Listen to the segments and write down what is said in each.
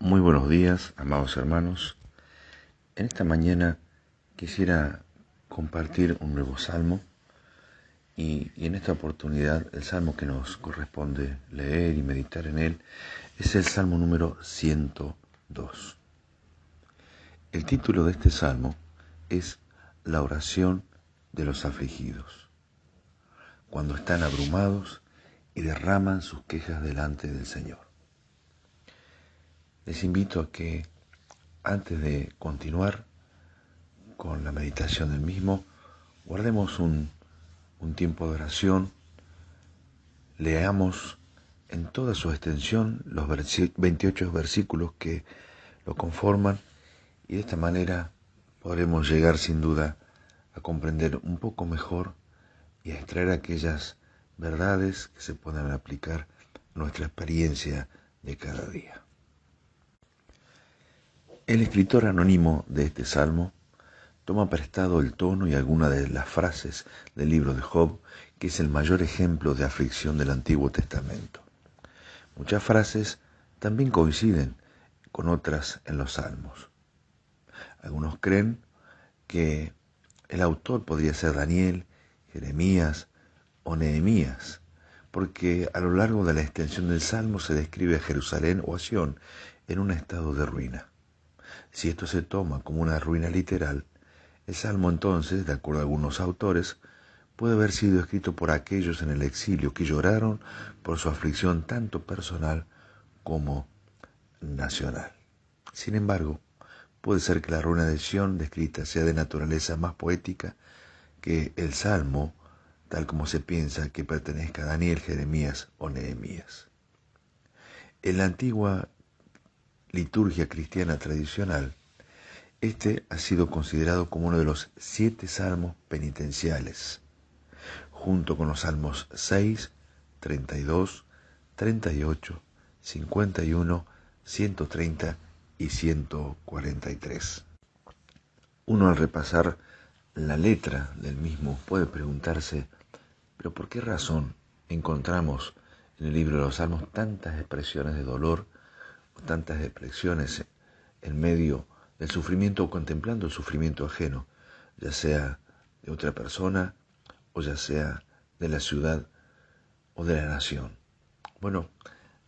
Muy buenos días, amados hermanos. En esta mañana quisiera compartir un nuevo salmo y en esta oportunidad el salmo que nos corresponde leer y meditar en él es el salmo número 102. El título de este salmo es La oración de los afligidos, cuando están abrumados y derraman sus quejas delante del Señor. Les invito a que antes de continuar con la meditación del mismo, guardemos un tiempo de oración, leamos en toda su extensión los 28 versículos que lo conforman y de esta manera podremos llegar sin duda a comprender un poco mejor y a extraer aquellas verdades que se puedan aplicar a nuestra experiencia de cada día. El escritor anónimo de este salmo toma prestado el tono y algunas de las frases del libro de Job, que es el mayor ejemplo de aflicción del Antiguo Testamento. Muchas frases también coinciden con otras en los Salmos. Algunos creen que el autor podría ser Daniel, Jeremías o Nehemías, porque a lo largo de la extensión del Salmo se describe a Jerusalén o a Sión en un estado de ruina. Si esto se toma como una ruina literal, el Salmo entonces, de acuerdo a algunos autores, puede haber sido escrito por aquellos en el exilio que lloraron por su aflicción tanto personal como nacional. Sin embargo, puede ser que la ruina de Sión descrita sea de naturaleza más poética que el Salmo, tal como se piensa que pertenezca a Daniel, Jeremías o Nehemías. En la antigua liturgia cristiana tradicional, este ha sido considerado como uno de los 7 salmos penitenciales, junto con los salmos 6, 32, 38, 51, 130 y 143. Uno al repasar la letra del mismo puede preguntarse, ¿pero por qué razón encontramos en el libro de los Salmos tantas expresiones de dolor o tantas expresiones en medio del sufrimiento o contemplando el sufrimiento ajeno, ya sea de otra persona o ya sea de la ciudad o de la nación? Bueno,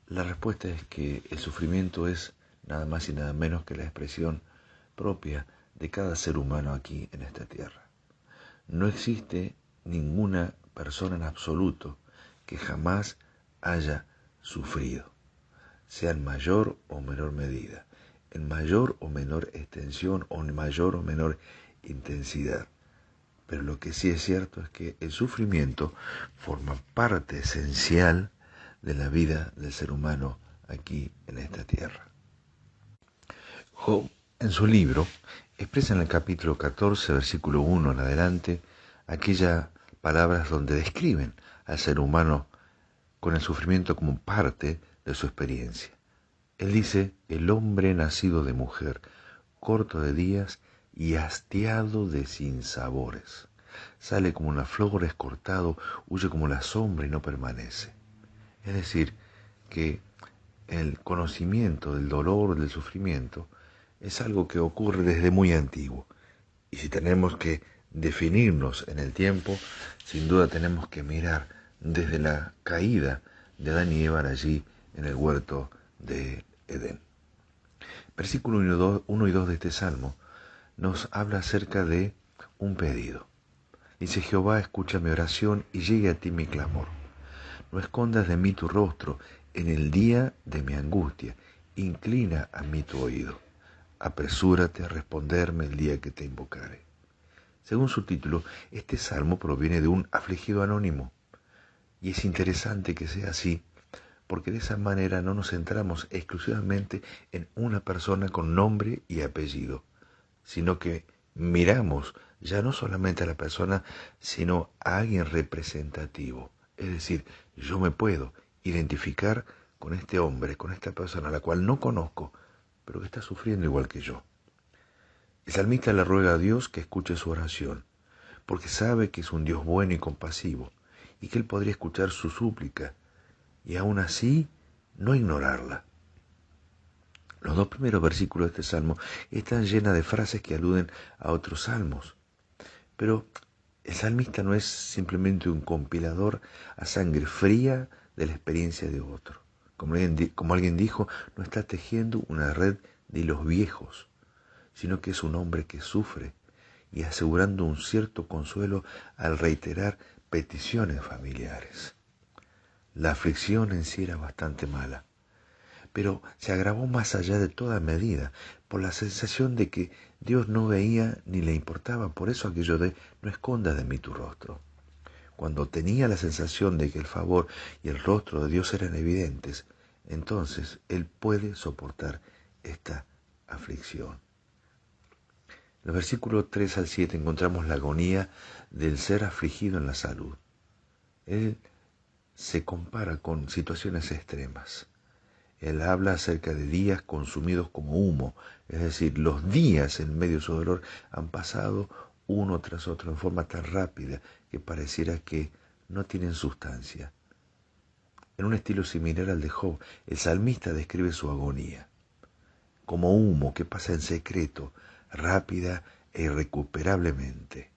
la respuesta es que el sufrimiento es nada más y nada menos que la expresión propia de cada ser humano aquí en esta tierra. No existe ninguna persona en absoluto que jamás haya sufrido, sea en mayor o menor medida, en mayor o menor extensión o en mayor o menor intensidad. Pero lo que sí es cierto es que el sufrimiento forma parte esencial de la vida del ser humano aquí en esta tierra. Job, en su libro, expresa en el capítulo 14, versículo 1 en adelante, aquellas palabras donde describen al ser humano con el sufrimiento como parte de su experiencia. Él dice, el hombre nacido de mujer, corto de días y hastiado de sinsabores. Sale como una flor, es cortado, huye como la sombra y no permanece. Es decir, que el conocimiento del dolor, del sufrimiento, es algo que ocurre desde muy antiguo. Y si tenemos que definirnos en el tiempo, sin duda tenemos que mirar desde la caída de Adán y Eva allí en el huerto de Edén. Versículo 1 y 2 de este salmo nos habla acerca de un pedido. Dice, Jehová, escucha mi oración y llegue a ti mi clamor. No escondas de mí tu rostro en el día de mi angustia. Inclina a mí tu oído. Apresúrate a responderme el día que te invocare. Según su título, este salmo proviene de un afligido anónimo. Y es interesante que sea así, porque de esa manera no nos centramos exclusivamente en una persona con nombre y apellido, sino que miramos ya no solamente a la persona, sino a alguien representativo. Es decir, yo me puedo identificar con este hombre, con esta persona, a la cual no conozco, pero que está sufriendo igual que yo. El salmista le ruega a Dios que escuche su oración, porque sabe que es un Dios bueno y compasivo, y que Él podría escuchar su súplica, y aún así no ignorarla. Los dos primeros versículos de este salmo están llenos de frases que aluden a otros salmos, pero el salmista no es simplemente un compilador a sangre fría de la experiencia de otro. Como alguien dijo, no está tejiendo una red de hilos viejos, sino que es un hombre que sufre y asegurando un cierto consuelo al reiterar peticiones familiares. La aflicción en sí era bastante mala, pero se agravó más allá de toda medida, por la sensación de que Dios no veía ni le importaba, por eso aquello de no escondas de mí tu rostro. Cuando tenía la sensación de que el favor y el rostro de Dios eran evidentes, entonces él puede soportar esta aflicción. En los versículos 3 al 7 encontramos la agonía del ser afligido en la salud. Él se compara con situaciones extremas. Él habla acerca de días consumidos como humo, es decir, los días en medio de su dolor han pasado uno tras otro en forma tan rápida que pareciera que no tienen sustancia. En un estilo similar al de Job, el salmista describe su agonía como humo que pasa en secreto, rápida e irrecuperablemente.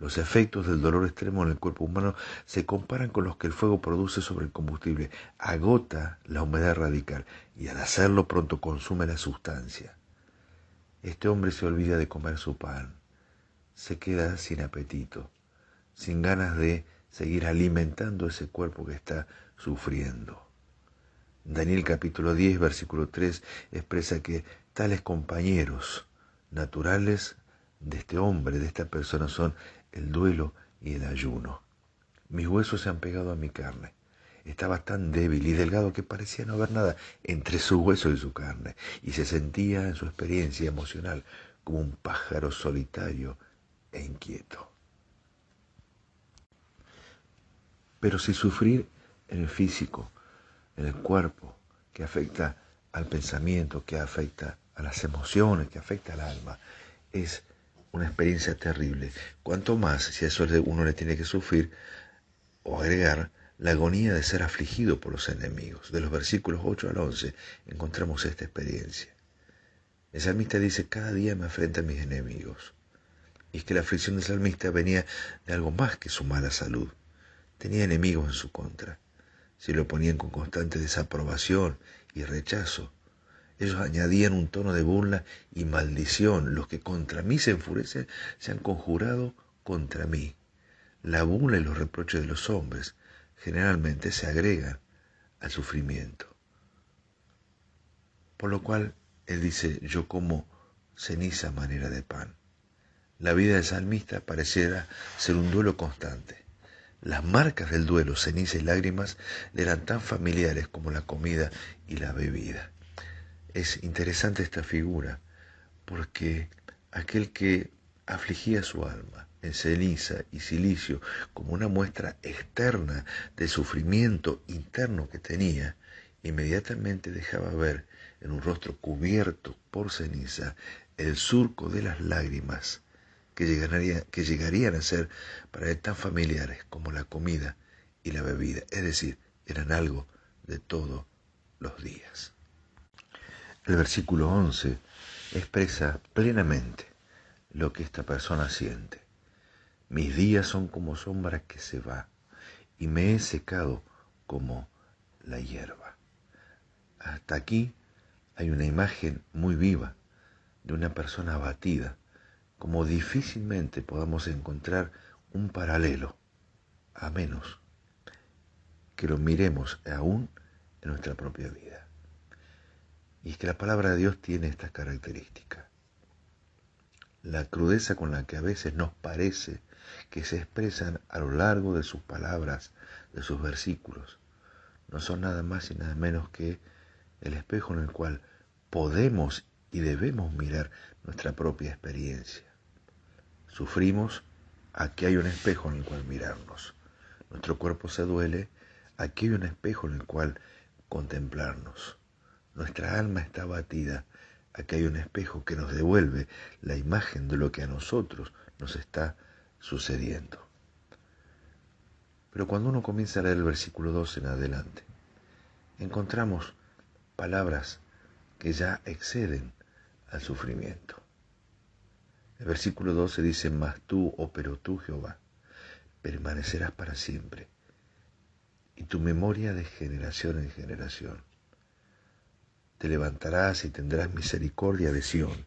Los efectos del dolor extremo en el cuerpo humano se comparan con los que el fuego produce sobre el combustible. Agota la humedad radical y al hacerlo pronto consume la sustancia. Este hombre se olvida de comer su pan, se queda sin apetito, sin ganas de seguir alimentando ese cuerpo que está sufriendo. Daniel capítulo 10, versículo 3 expresa que tales compañeros naturales de este hombre, de esta persona, son el duelo y el ayuno. Mis huesos se han pegado a mi carne. Estaba tan débil y delgado que parecía no haber nada entre su hueso y su carne, y se sentía en su experiencia emocional como un pájaro solitario e inquieto. Pero si sufrir en el físico, en el cuerpo, que afecta al pensamiento, que afecta a las emociones, que afecta al alma, es una experiencia terrible. Cuanto más, si a eso uno le tiene que sufrir o agregar la agonía de ser afligido por los enemigos. De los versículos 8 al 11 encontramos esta experiencia. El salmista dice, cada día me afrentan mis enemigos. Y es que la aflicción del salmista venía de algo más que su mala salud. Tenía enemigos en su contra. Se lo ponían con constante desaprobación y rechazo. Ellos añadían un tono de burla y maldición. Los que contra mí se enfurecen se han conjurado contra mí. La burla y los reproches de los hombres generalmente se agregan al sufrimiento. Por lo cual, él dice, yo como ceniza a manera de pan. La vida del salmista pareciera ser un duelo constante. Las marcas del duelo, ceniza y lágrimas, le eran tan familiares como la comida y la bebida. Es interesante esta figura, porque aquel que afligía su alma en ceniza y silicio como una muestra externa del sufrimiento interno que tenía, inmediatamente dejaba ver en un rostro cubierto por ceniza el surco de las lágrimas que llegarían a ser para él tan familiares como la comida y la bebida, es decir, eran algo de todos los días. El versículo 11 expresa plenamente lo que esta persona siente. Mis días son como sombra que se va, y me he secado como la hierba. Hasta aquí hay una imagen muy viva de una persona abatida, como difícilmente podamos encontrar un paralelo, a menos que lo miremos aún en nuestra propia vida. Y es que la palabra de Dios tiene estas características. La crudeza con la que a veces nos parece que se expresan a lo largo de sus palabras, de sus versículos, no son nada más y nada menos que el espejo en el cual podemos y debemos mirar nuestra propia experiencia. Sufrimos, aquí hay un espejo en el cual mirarnos. Nuestro cuerpo se duele, aquí hay un espejo en el cual contemplarnos. Nuestra alma está abatida, aquí hay un espejo que nos devuelve la imagen de lo que a nosotros nos está sucediendo. Pero cuando uno comienza a leer el versículo 2 en adelante, encontramos palabras que ya exceden al sufrimiento. El versículo 12 dice, mas tú, pero tú, Jehová, permanecerás para siempre, y tu memoria de generación en generación. Te levantarás y tendrás misericordia de Sión,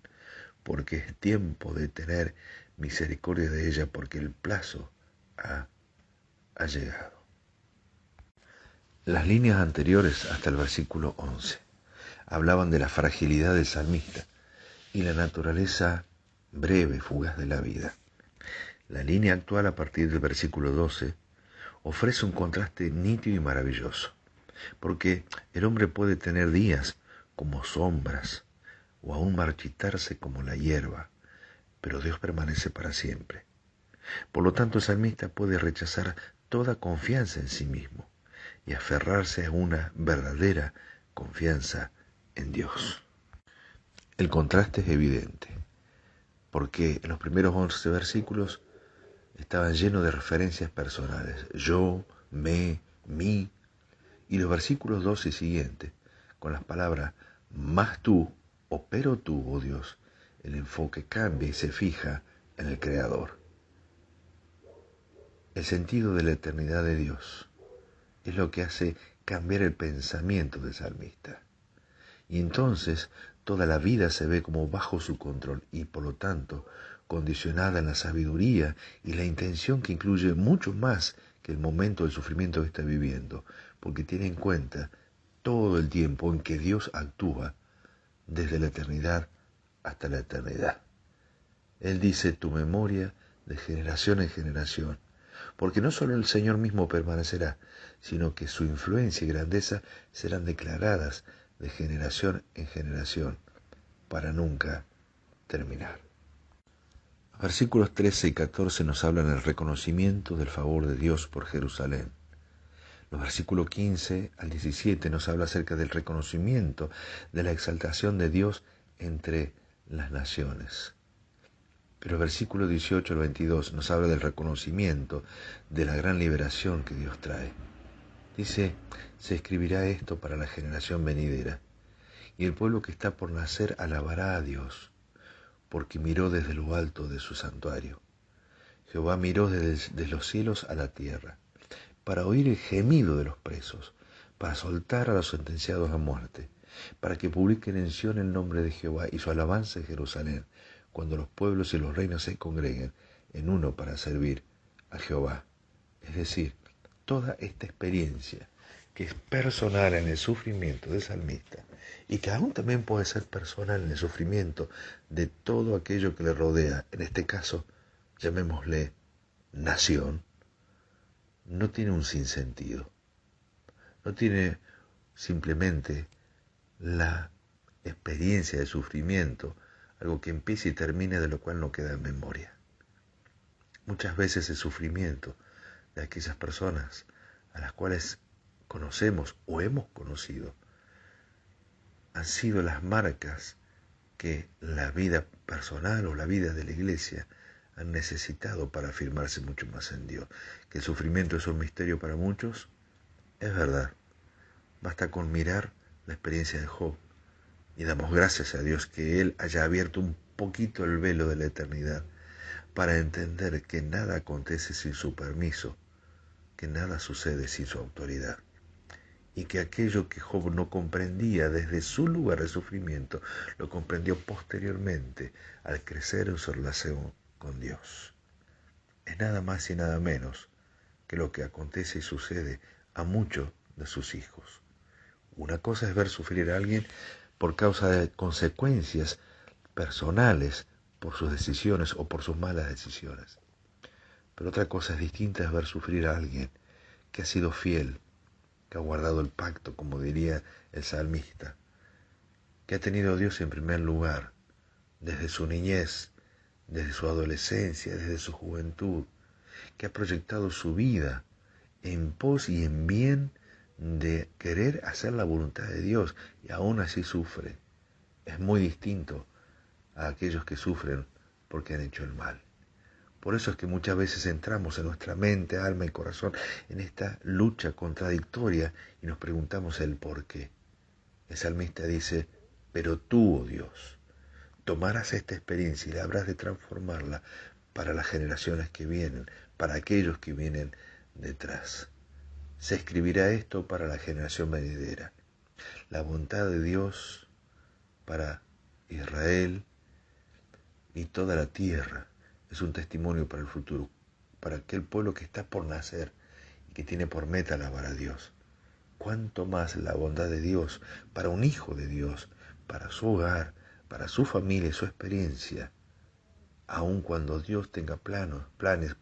porque es tiempo de tener misericordia de ella, porque el plazo ha llegado. Las líneas anteriores hasta el versículo 11 hablaban de la fragilidad del salmista y la naturaleza breve, fugaz de la vida. La línea actual a partir del versículo 12 ofrece un contraste nítido y maravilloso, porque el hombre puede tener días como sombras o aún marchitarse como la hierba, pero Dios permanece para siempre. Por lo tanto, el salmista puede rechazar toda confianza en sí mismo y aferrarse a una verdadera confianza en Dios. El contraste es evidente, porque en los primeros 11 versículos estaban llenos de referencias personales, yo, me, mí, y los versículos 12 y siguientes, con las palabras más tú o pero tú, oh Dios, el enfoque cambia y se fija en el Creador. El sentido de la eternidad de Dios es lo que hace cambiar el pensamiento del salmista. Y entonces toda la vida se ve como bajo su control y por lo tanto condicionada en la sabiduría y la intención que incluye mucho más que el momento del sufrimiento que está viviendo, porque tiene en cuenta todo el tiempo en que Dios actúa desde la eternidad hasta la eternidad. Él dice tu memoria de generación en generación, porque no solo el Señor mismo permanecerá, sino que su influencia y grandeza serán declaradas de generación en generación para nunca terminar. Los versículos 13 y 14 nos hablan del reconocimiento del favor de Dios por Jerusalén. Los versículos 15 al 17 nos habla acerca del reconocimiento de la exaltación de Dios entre las naciones. Pero el versículo 18 al 22 nos habla del reconocimiento de la gran liberación que Dios trae. Dice, se escribirá esto para la generación venidera, y el pueblo que está por nacer alabará a Dios, porque miró desde lo alto de su santuario. Jehová miró desde los cielos a la tierra, para oír el gemido de los presos, para soltar a los sentenciados a muerte, para que publiquen en Sión el nombre de Jehová y su alabanza en Jerusalén, cuando los pueblos y los reinos se congreguen en uno para servir a Jehová. Es decir, toda esta experiencia que es personal en el sufrimiento del salmista y que aún también puede ser personal en el sufrimiento de todo aquello que le rodea, en este caso, llamémosle nación, no tiene un sinsentido, no tiene simplemente la experiencia de sufrimiento, algo que empieza y termina de lo cual no queda en memoria. Muchas veces el sufrimiento de aquellas personas a las cuales conocemos o hemos conocido han sido las marcas que la vida personal o la vida de la iglesia han necesitado para afirmarse mucho más en Dios. Que el sufrimiento es un misterio para muchos, es verdad. Basta con mirar la experiencia de Job y damos gracias a Dios que Él haya abierto un poquito el velo de la eternidad para entender que nada acontece sin su permiso, que nada sucede sin su autoridad, y que aquello que Job no comprendía desde su lugar de sufrimiento, lo comprendió posteriormente al crecer en su relación con Dios. Es nada más y nada menos que lo que acontece y sucede a muchos de sus hijos. Una cosa es ver sufrir a alguien por causa de consecuencias personales por sus decisiones o por sus malas decisiones. Pero otra cosa es distinta es ver sufrir a alguien que ha sido fiel, que ha guardado el pacto, como diría el salmista, que ha tenido a Dios en primer lugar desde su niñez, desde su adolescencia, desde su juventud, que ha proyectado su vida en pos y en bien de querer hacer la voluntad de Dios y aún así sufre. Es muy distinto a aquellos que sufren porque han hecho el mal. Por eso es que muchas veces entramos en nuestra mente, alma y corazón en esta lucha contradictoria y nos preguntamos el por qué. El salmista dice, Pero tú, oh Dios, tomarás esta experiencia y la habrás de transformarla para las generaciones que vienen, para aquellos que vienen detrás. Se escribirá esto para la generación venidera. La bondad de Dios para Israel y toda la tierra es un testimonio para el futuro, para aquel pueblo que está por nacer y que tiene por meta alabar a Dios. Cuánto más la bondad de Dios para un hijo de Dios, para su hogar, para su familia y su experiencia, aun cuando Dios tenga planes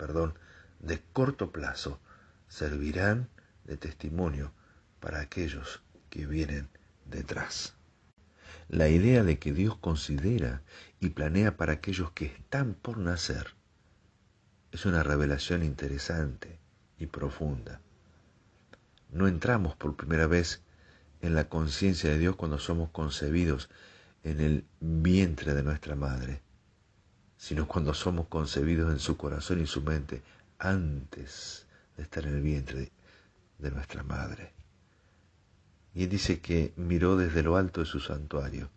de corto plazo, servirán de testimonio para aquellos que vienen detrás. La idea de que Dios considera y planea para aquellos que están por nacer es una revelación interesante y profunda. No entramos por primera vez en la conciencia de Dios cuando somos concebidos en el vientre de nuestra madre, sino cuando somos concebidos en su corazón y su mente antes de estar en el vientre de nuestra madre. Y él dice que miró desde lo alto de su santuario,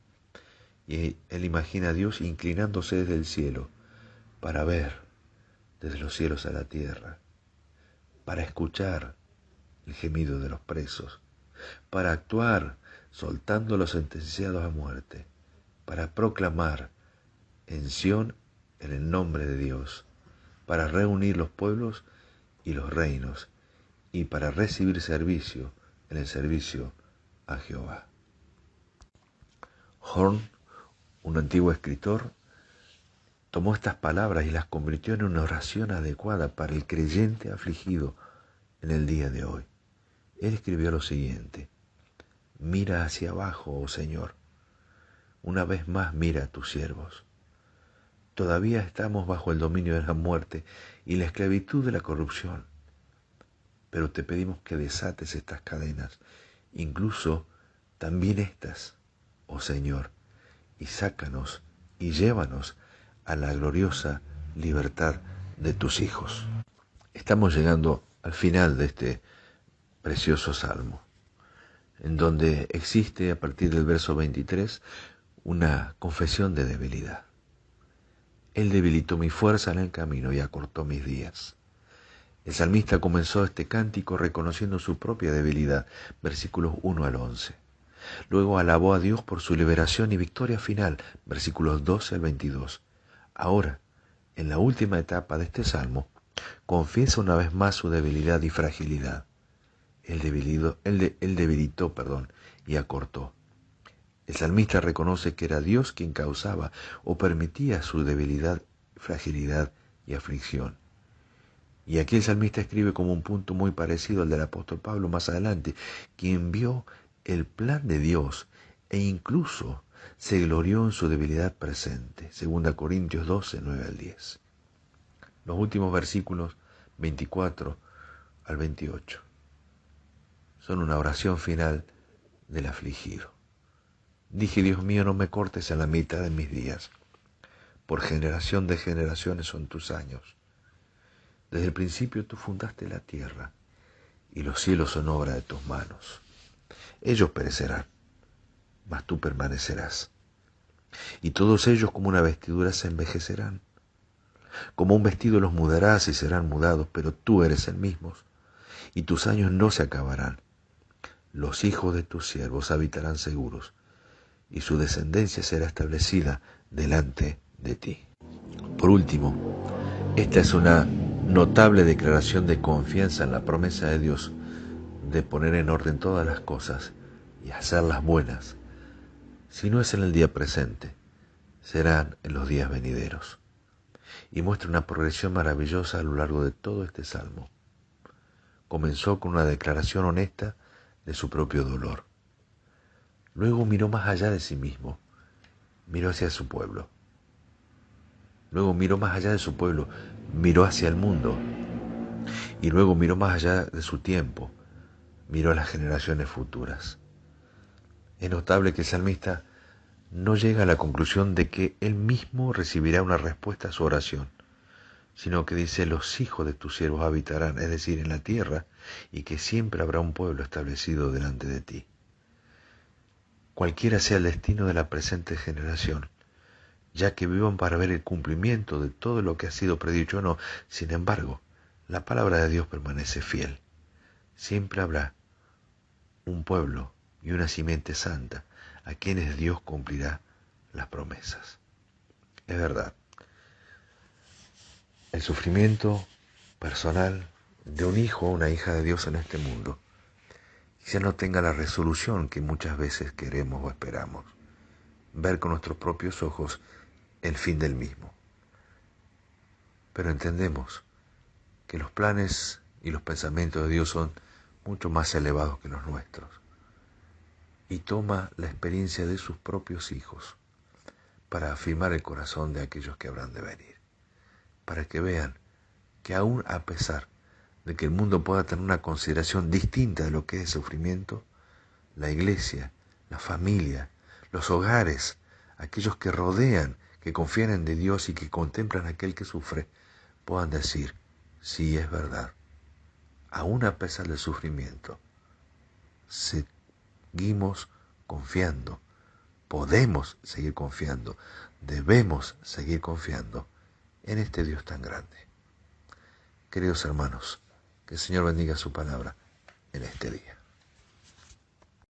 y él imagina a Dios inclinándose desde el cielo para ver desde los cielos a la tierra, para escuchar el gemido de los presos, para actuar soltando a los sentenciados a muerte, para proclamar en Sión en el nombre de Dios, para reunir los pueblos y los reinos, y para recibir servicio en el servicio a Jehová. Horn, un antiguo escritor, tomó estas palabras y las convirtió en una oración adecuada para el creyente afligido en el día de hoy. Él escribió lo siguiente: mira hacia abajo, oh Señor, una vez más mira a tus siervos. Todavía estamos bajo el dominio de la muerte y la esclavitud de la corrupción, pero te pedimos que desates estas cadenas, incluso también estas, oh Señor, y sácanos y llévanos a la gloriosa libertad de tus hijos. Estamos llegando al final de este precioso salmo, en donde existe a partir del verso 23 una confesión de debilidad. Él debilitó mi fuerza en el camino y acortó mis días. El salmista comenzó este cántico reconociendo su propia debilidad, versículos 1 al 11. Luego alabó a Dios por su liberación y victoria final, versículos 12 al 22. Ahora, en la última etapa de este salmo, confiesa una vez más su debilidad y fragilidad. Él debilitó y acortó. El salmista reconoce que era Dios quien causaba o permitía su debilidad, fragilidad y aflicción. Y aquí el salmista escribe como un punto muy parecido al del apóstol Pablo más adelante, quien vio el plan de Dios e incluso se glorió en su debilidad presente. 2 Corintios 12, 9 al 10. Los últimos versículos 24 al 28 son una oración final del afligido. Dije, Dios mío, no me cortes en la mitad de mis días. Por generación de generaciones son tus años. Desde el principio tú fundaste la tierra, y los cielos son obra de tus manos. Ellos perecerán, mas tú permanecerás. Y todos ellos como una vestidura se envejecerán. Como un vestido los mudarás y serán mudados, pero tú eres el mismo, y tus años no se acabarán. Los hijos de tus siervos habitarán seguros, y su descendencia será establecida delante de ti. Por último, esta es una notable declaración de confianza en la promesa de Dios de poner en orden todas las cosas y hacerlas buenas. Si no es en el día presente, serán en los días venideros. Y muestra una progresión maravillosa a lo largo de todo este salmo. Comenzó con una declaración honesta de su propio dolor. Luego miró más allá de sí mismo, miró hacia su pueblo. Luego miró más allá de su pueblo, miró hacia el mundo. Y luego miró más allá de su tiempo, miró a las generaciones futuras. Es notable que el salmista no llega a la conclusión de que él mismo recibirá una respuesta a su oración, sino que dice, los hijos de tus siervos habitarán, es decir, en la tierra, y que siempre habrá un pueblo establecido delante de ti. cualquiera sea el destino de la presente generación, ya que vivan para ver el cumplimiento de todo lo que ha sido predicho o no. Sin embargo, la palabra de Dios permanece fiel. Siempre habrá un pueblo y una simiente santa a quienes Dios cumplirá las promesas. Es verdad, el sufrimiento personal de un hijo o una hija de Dios en este mundo quizá no tenga la resolución que muchas veces queremos o esperamos, ver con nuestros propios ojos el fin del mismo. Pero entendemos que los planes y los pensamientos de Dios son mucho más elevados que los nuestros, y toma la experiencia de sus propios hijos para afirmar el corazón de aquellos que habrán de venir, para que vean que aún a pesar de que el mundo pueda tener una consideración distinta de lo que es el sufrimiento, la iglesia, la familia, los hogares, aquellos que rodean, que confían en de Dios y que contemplan a aquel que sufre, puedan decir, sí, es verdad, aún a pesar del sufrimiento, seguimos confiando, podemos seguir confiando, debemos seguir confiando en este Dios tan grande. Queridos hermanos, que el Señor bendiga su palabra en este día.